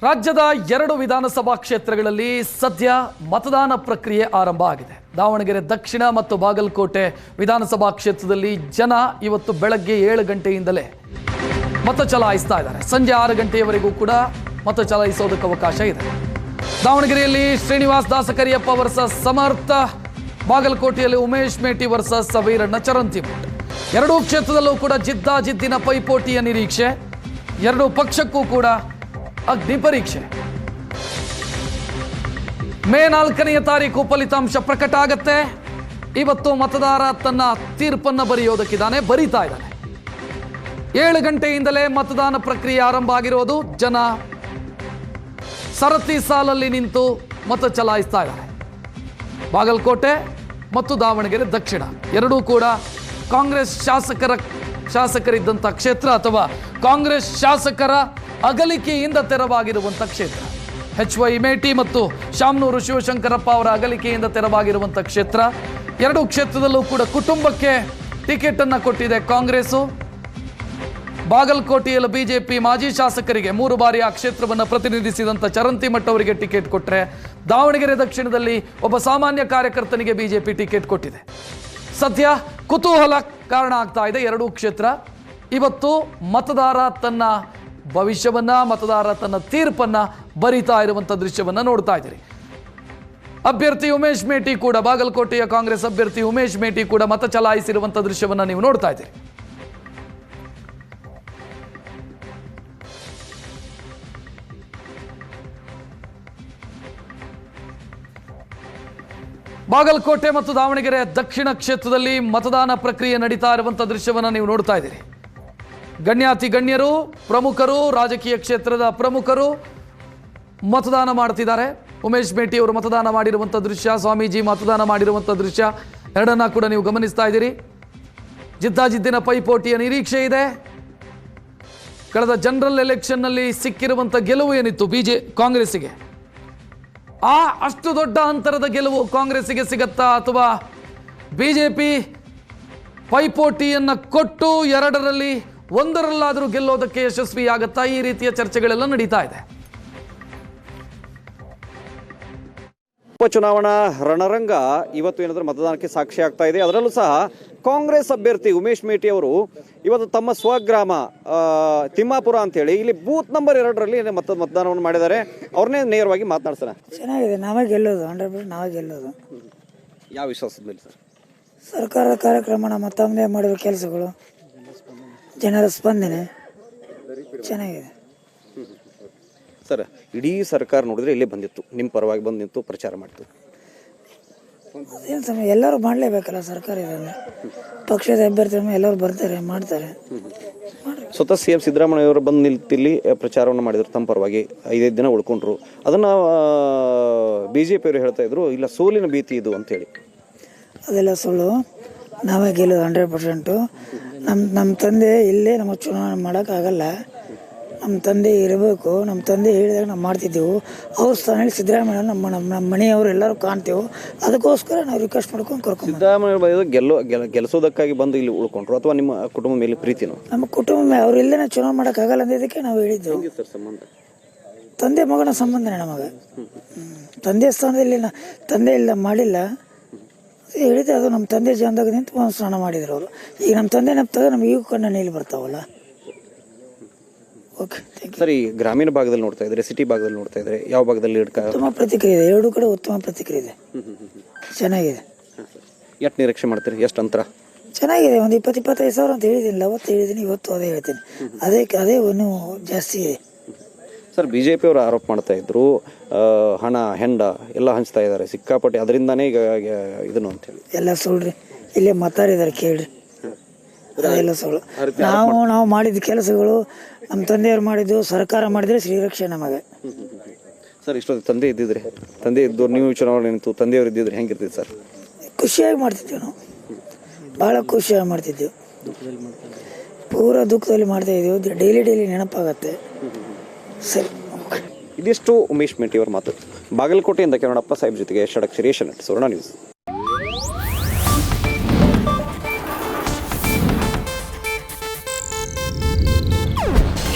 ರಾಜ್ಯದ 2 ವಿಧಾನಸಭಾ ಕ್ಷೇತ್ರಗಳಲ್ಲಿ ಸದ್ಯ ಮತದಾನ ಪ್ರಕ್ರಿಯೆ ಆರಂಭ ಆಗಿದೆ. ದಾವಣಗೆರೆ ದಕ್ಷಿಣ ಮತ್ತು ಬಾಗಲಕೋಟೆ ವಿಧಾನಸಭಾ ಕ್ಷೇತ್ರದಲ್ಲಿ ಜನ ಇವತ್ತು ಬೆಳಗ್ಗೆ 7 ಗಂಟೆಯಿಂದಲೇ ಮತ ಚಲಾಯಿಸ್ತಾ ಇದ್ದಾರೆ. ಸಂಜೆ 6 ಗಂಟೆಯವರೆಗೂ ಕೂಡ ಮತ ಚಲಾಯಿಸೋದಕ್ಕೆ ಅವಕಾಶ ಇದೆ. ದಾವಣಗೆರೆಯಲ್ಲಿ ಶ್ರೀನಿವಾಸ್ ದಾಸಕರಿಯಪ್ಪ ವರ್ಸಸ್ ಸಮರ್ಥ, ಬಾಗಲಕೋಟೆಯಲ್ಲಿ ಉಮೇಶ್ ಮೇಟಿ ವರ್ಸಸ್ ವೀರಣ್ಣ ಚರಂತಿಮಠ್. 2 ಕ್ಷೇತ್ರದಲ್ಲೂ ಕೂಡ ಜಿದ್ದಾಜಿದ್ದಿನ ಪೈಪೋಟಿಯ ನಿರೀಕ್ಷೆ. 2 ಪಕ್ಷಕ್ಕೂ ಕೂಡ ಅಗ್ನಿ ಪರೀಕ್ಷೆ. ಮೇ 4ನೇ ತಾರೀಕು ಫಲಿತಾಂಶ ಪ್ರಕಟ ಆಗತ್ತೆ. ಇವತ್ತು ಮತದಾರ ತನ್ನ ತೀರ್ಪನ್ನು ಬರೀತಾ ಇದ್ದಾನೆ. 7 ಗಂಟೆಯಿಂದಲೇ ಮತದಾನ ಪ್ರಕ್ರಿಯೆ ಆರಂಭ ಆಗಿರೋದು. ಜನ ಸರತಿ ಸಾಲಲ್ಲಿ ನಿಂತು ಮತ ಚಲಾಯಿಸ್ತಾ ಇದ್ದಾರೆ. ಬಾಗಲಕೋಟೆ ಮತ್ತು ದಾವಣಗೆರೆ ದಕ್ಷಿಣ ಎರಡೂ ಕೂಡ ಕಾಂಗ್ರೆಸ್ ಶಾಸಕರಿದ್ದಂಥ ಕ್ಷೇತ್ರ ಅಥವಾ ಕಾಂಗ್ರೆಸ್ ಶಾಸಕರ ಅಗಲಿಕೆಯಿಂದ ತೆರವಾಗಿರುವಂಥ ಕ್ಷೇತ್ರ. HY ಮೇಟಿ ಮತ್ತು ಶಾಮನೂರು ಶಿವಶಂಕರಪ್ಪ ಅವರ ಅಗಲಿಕೆಯಿಂದ ತೆರವಾಗಿರುವಂಥ ಕ್ಷೇತ್ರ. 2 ಕ್ಷೇತ್ರದಲ್ಲೂ ಕೂಡ ಕುಟುಂಬಕ್ಕೆ ಟಿಕೆಟ್ ಅನ್ನು ಕೊಟ್ಟಿದೆ ಕಾಂಗ್ರೆಸ್ಸು. ಬಾಗಲಕೋಟೆಯಲ್ಲಿ ಬಿಜೆಪಿ ಮಾಜಿ ಶಾಸಕರಿಗೆ 3 ಬಾರಿ ಆ ಕ್ಷೇತ್ರವನ್ನು ಪ್ರತಿನಿಧಿಸಿದಂಥ ಚರಂತಿಮಠ್ ಅವರಿಗೆ ಟಿಕೆಟ್ ಕೊಟ್ಟರೆ, ದಾವಣಗೆರೆ ದಕ್ಷಿಣದಲ್ಲಿ ಒಬ್ಬ ಸಾಮಾನ್ಯ ಕಾರ್ಯಕರ್ತನಿಗೆ ಬಿಜೆಪಿ ಟಿಕೆಟ್ ಕೊಟ್ಟಿದೆ. ಸದ್ಯ ಕುತೂಹಲ ಕಾರಣ ಆಗ್ತಾ ಇದೆ 2 ಕ್ಷೇತ್ರ. ಇವತ್ತು ಮತದಾರ ತನ್ನ ಭವಿಷ್ಯವನ್ನ, ಮತದಾರ ತನ್ನ ತೀರ್ಪನ್ನ ಬರಿತಾ ಇರುವಂಥ ದೃಶ್ಯವನ್ನ ನೋಡ್ತಾ ಇದ್ದೀರಿ. ಅಭ್ಯರ್ಥಿ ಉಮೇಶ್ ಮೇಟಿ ಕೂಡ, ಬಾಗಲಕೋಟೆಯ ಕಾಂಗ್ರೆಸ್ ಅಭ್ಯರ್ಥಿ ಉಮೇಶ್ ಮೇಟಿ ಕೂಡ ಮತ ಚಲಾಯಿಸಿರುವಂಥ ದೃಶ್ಯವನ್ನ ನೀವು ನೋಡ್ತಾ ಇದ್ದೀರಿ. ಬಾಗಲಕೋಟೆ ಮತ್ತು ದಾವಣಗೆರೆ ದಕ್ಷಿಣ ಕ್ಷೇತ್ರದಲ್ಲಿ ಮತದಾನ ಪ್ರಕ್ರಿಯೆ ನಡೀತಾ ಇರುವಂಥ ದೃಶ್ಯವನ್ನು ನೀವು ನೋಡ್ತಾ ಇದ್ದೀರಿ. ಗಣ್ಯಾತಿ ಗಣ್ಯರು, ಪ್ರಮುಖರು, ರಾಜಕೀಯ ಕ್ಷೇತ್ರದ ಪ್ರಮುಖರು ಮತದಾನ ಮಾಡ್ತಿದ್ದಾರೆ. ಉಮೇಶ್ ಮೇಟಿ ಅವರು ಮತದಾನ ಮಾಡಿರುವಂಥ ದೃಶ್ಯ, ಸ್ವಾಮೀಜಿ ಮತದಾನ ಮಾಡಿರುವಂಥ ದೃಶ್ಯ ಎರಡನ್ನ ಕೂಡ ನೀವು ಗಮನಿಸ್ತಾ ಇದ್ದೀರಿ. ಜಿದ್ದಾಜಿದ್ದಿನ ಪೈಪೋಟಿಯ ನಿರೀಕ್ಷೆ ಇದೆ. ಕಳೆದ ಜನರಲ್ ಎಲೆಕ್ಷನ್ನಲ್ಲಿ ಸಿಕ್ಕಿರುವಂಥ ಗೆಲುವು ಏನಿತ್ತು ಕಾಂಗ್ರೆಸ್ಸಿಗೆ, ಅಷ್ಟು ದೊಡ್ಡ ಅಂತರದ ಗೆಲುವು ಕಾಂಗ್ರೆಸ್ಸಿಗೆ ಸಿಗತ್ತಾ ಅಥವಾ ಬಿಜೆಪಿ ಪೈಪೋಟಿಯನ್ನು ಕೊಟ್ಟು 2ರಲ್ಲಿ 1ರಲ್ಲಾದರೂ ಗೆಲ್ಲೋದಕ್ಕೆ ಯಶಸ್ವಿಯಾಗತ್ತಾ? ಈ ರೀತಿಯ ಚರ್ಚೆಗಳೆಲ್ಲ ನಡೀತಾ ಇದೆ. ಉಪಚುನಾವಣಾ ರಣರಂಗ ಇವತ್ತು ಏನಾದರೂ ಮತದಾನಕ್ಕೆ ಸಾಕ್ಷಿ ಆಗ್ತಾ ಇದೆ. ಅದರಲ್ಲೂ ಸಹ ಕಾಂಗ್ರೆಸ್ ಅಭ್ಯರ್ಥಿ ಉಮೇಶ್ ಮೇಟಿ ಅವರು ಇವತ್ತು ತಮ್ಮ ಸ್ವಗ್ರಾಮ ತಿಮ್ಮಾಪುರ ಅಂತೇಳಿ ಇಲ್ಲಿ ಬೂತ್ ನಂಬರ್ 2ರಲ್ಲಿ ಮತದಾನವನ್ನು ಮಾಡಿದ್ದಾರೆ. ಅವ್ರನ್ನೇ ನೇರವಾಗಿ ಮಾತನಾಡ್ತಾರೆ. ಚೆನ್ನಾಗಿದೆ, ನಾವೇ ಗೆಲ್ಲೋದು, 100% ನಾವೇ ಗೆಲ್ಲೋದು. ಯಾವ ವಿಶ್ವಾಸದ ಮೇಲೆ ಸರ್? ಸರ್ಕಾರದ ಕಾರ್ಯಕ್ರಮ, ನಮ್ಮ ತಮ್ಮದೇ ಮಾಡಿರೋ ಕೆಲಸಗಳು, ಜನರ ಸ್ಪಂದನೆ ಚೆನ್ನಾಗಿದೆ ಸರ್. ಇಡೀ ಸರ್ಕಾರ ನೋಡಿದ್ರೆ ಇಲ್ಲೇ ಬಂದಿತ್ತು, ನಿಮ್ಮ ಪರವಾಗಿ ಬಂದು ನಿಂತು ಪ್ರಚಾರ ಮಾಡ್ತು. ಅದೇನು ಸಮಯ, ಎಲ್ಲರೂ ಮಾಡಲೇಬೇಕಲ್ಲ ಸರ್ಕಾರ ಇದನ್ನು. ಪಕ್ಷದ ಅಭ್ಯರ್ಥಿ ಎಲ್ಲರೂ ಬರ್ತಾರೆ, ಮಾಡ್ತಾರೆ. ಸ್ವತಃ CM ಸಿದ್ದರಾಮಯ್ಯ ಅವರು ಬಂದು ನಿಲ್ತಿಲ್ಲಿ ಪ್ರಚಾರವನ್ನು ಮಾಡಿದ್ರು ತಮ್ಮ ಪರವಾಗಿ. 5 ದಿನ ಉಳ್ಕೊಂಡ್ರು. ಅದನ್ನು BJP ಅವರು ಹೇಳ್ತಾ ಇದ್ರು, ಇಲ್ಲ ಸೋಲಿನ ಭೀತಿ ಇದು ಅಂತೇಳಿ. ಅದೆಲ್ಲ ಸುಳ್ಳು, ನಾವೇ ಗೆಲ್ಲೋದು 100%. ನಮ್ಮ ತಂದೆ ಇಲ್ಲೇ ನಮ್ಮ ಚುನಾವಣೆ ಮಾಡೋಕ್ಕಾಗಲ್ಲ. ನಮ್ಮ ತಂದೆ ಇರಬೇಕು, ನಮ್ಮ ತಂದೆ ಹೇಳಿದಾಗ ನಾವು ಮಾಡ್ತಿದ್ದೆವು. ಅವ್ರ ಸ್ಥಾನದಲ್ಲಿ ಸಿದ್ದರಾಮಯ್ಯ ನಮ್ಮ ಮನೆಯವರು ಎಲ್ಲರೂ ಕಾಣ್ತೇವೆ. ಅದಕ್ಕೋಸ್ಕರ ನಾವು ರಿಕ್ವೆಸ್ಟ್ ಮಾಡ್ಕೊಂಡು ಕರ್ಕೊಂಡು ಸಿದ್ದರಾಮಯ್ಯ ಗೆಲ್ಲಿಸೋದಕ್ಕಾಗಿ ಬಂದು ಇಲ್ಲಿ ಉಳ್ಕೊಂಡ್ರು ಅಥವಾ ನಿಮ್ಮ ಕುಟುಂಬ ಮೇಲೆ ಪ್ರೀತಿನೋ? ನಮ್ಮ ಕುಟುಂಬ ಅವ್ರು ಇಲ್ಲೇ ಚುನಾವಣೆ ಮಾಡೋಕ್ಕಾಗಲ್ಲ ಅಂದಿದ್ದಕ್ಕೆ ನಾವು ಹೇಳಿದ್ದೆವು. ತಂದೆ ಮಗನ ಸಂಬಂಧನೇ ನಮಗೆ. ತಂದೆ ಸ್ಥಾನದಲ್ಲಿ ತಂದೆ ಇಲ್ಲ ಮಾಡಿಲ್ಲ ಹೇಳಿದೆ. ಅದು ನಮ್ಮ ತಂದೆ ಜೀವನದಾಗ ನಿಂತು ಒಂದು ಸ್ನಾನ ಮಾಡಿದ್ರು ಅವರು. ಈಗ ನಮ್ಮ ತಂದೆ ನೆಪ್ತಾಗ ನಮ್ಗೆ ಈಗ ಕಣ್ಣ ನೀಲಿ ಬರ್ತಾವಲ್ಲ. Okay, sir. ಈ ಗ್ರಾಮೀಣ ಭಾಗದಲ್ಲಿ ನೋಡ್ತಾ ಇದ್ರೆ, ಸಿಟಿ ಭಾಗದಲ್ಲಿ ನೋಡ್ತಾ ಇದ್ರೆ, ಯಾವ ಭಾಗದಲ್ಲಿ ಉತ್ತಮ ಪ್ರತಿಕ್ರಿಯೆ ಇದೆ? 2 ಕಡೆ ಉತ್ತಮ ಪ್ರತಿಕ್ರಿಯೆ ಇದೆ, ಚೆನ್ನಾಗಿದೆ. ಎಷ್ಟು ನಿರೀಕ್ಷೆ ಮಾಡ್ತೀರಿ? ಎಷ್ಟು ಅಂತರ? ಚೆನ್ನಾಗಿದೆ. ಒಂದು 20-25 ಸಾವಿರ ಅಂತ ಹೇಳಿದ್ದೀನಿ, ಅವತ್ತು ಹೇಳಿದ್ದೀನಿ, ಇವತ್ತು ಅದೇ ಹೇಳ್ತೀನಿ. ಅದೇ ಇನ್ನೂ ಜಾಸ್ತಿ ಇದೆ ಸರ್. BJP ಅವರು ಆರೋಪ ಮಾಡ್ತಾ ಇದ್ರು, ಹಣ ಹೆಂಡ ಎಲ್ಲ ಹಂಚ್ತಾ ಇದ್ದಾರೆ ಸಿಕ್ಕಾಪಟ್ಟೆ, ಅದರಿಂದಾನೇ ಈಗ ಇದನ್ನು ಅಂತ ಹೇಳಿ. ಎಲ್ಲ ಸುಳ್ಳ್ರಿ, ಇಲ್ಲೇ ಮಾತಾಡಿದ್ದಾರೆ ಕೇಳ್ರಿ. ಅದೆಲ್ಲ ಸುಳ್ಳು. ನಾವು ಮಾಡಿದ ಕೆಲಸಗಳು, ನಮ್ಮ ತಂದೆಯವ್ರು ಮಾಡಿದ್ದು, ಸರ್ಕಾರ ಮಾಡಿದ್ರೆ ಶ್ರೀರಕ್ಷೆ ನಮಗೆ. ಸರ್, ಇಷ್ಟೊಂದು ತಂದೆ ಇದ್ದವ್ರು ನೀವು ಚುನಾವಣೆ ನಿಂತು ತಂದೆಯವರು ಇದ್ದಿದ್ರೆ ಹೆಂಗಿರ್ತಿತ್ತು ಸರ್? ಖುಷಿಯಾಗಿ ಮಾಡ್ತಿದ್ದೇವೆ ನಾವು, ಭಾಳ ಖುಷಿಯಾಗಿ ಮಾಡ್ತಿದ್ದೆವು. ಪೂರ ದುಃಖದಲ್ಲಿ ಮಾಡ್ತಾ ಇದ್ದೀವಿ. ಡೈಲಿ ನೆನಪಾಗತ್ತೆ. ಸರಿ, ಇದಿಷ್ಟು ಉಮೇಶ್ ಮೇಟಿ ಅವರ ಮಾತು. ಬಾಗಲಕೋಟೆಯಿಂದ ಕಿರಣಪ್ಪ ಸಾಹೇಬ್ ಜೊತೆಗೆ ಷಡಕ್ಷರಿ ಸುವರ್ಣ ನ್ಯೂಸ್.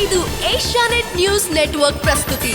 ಇದು ಏಷ್ಯಾನೆಟ್ ನ್ಯೂಸ್ ನೆಟ್ವರ್ಕ್ ಪ್ರಸ್ತುತಿ.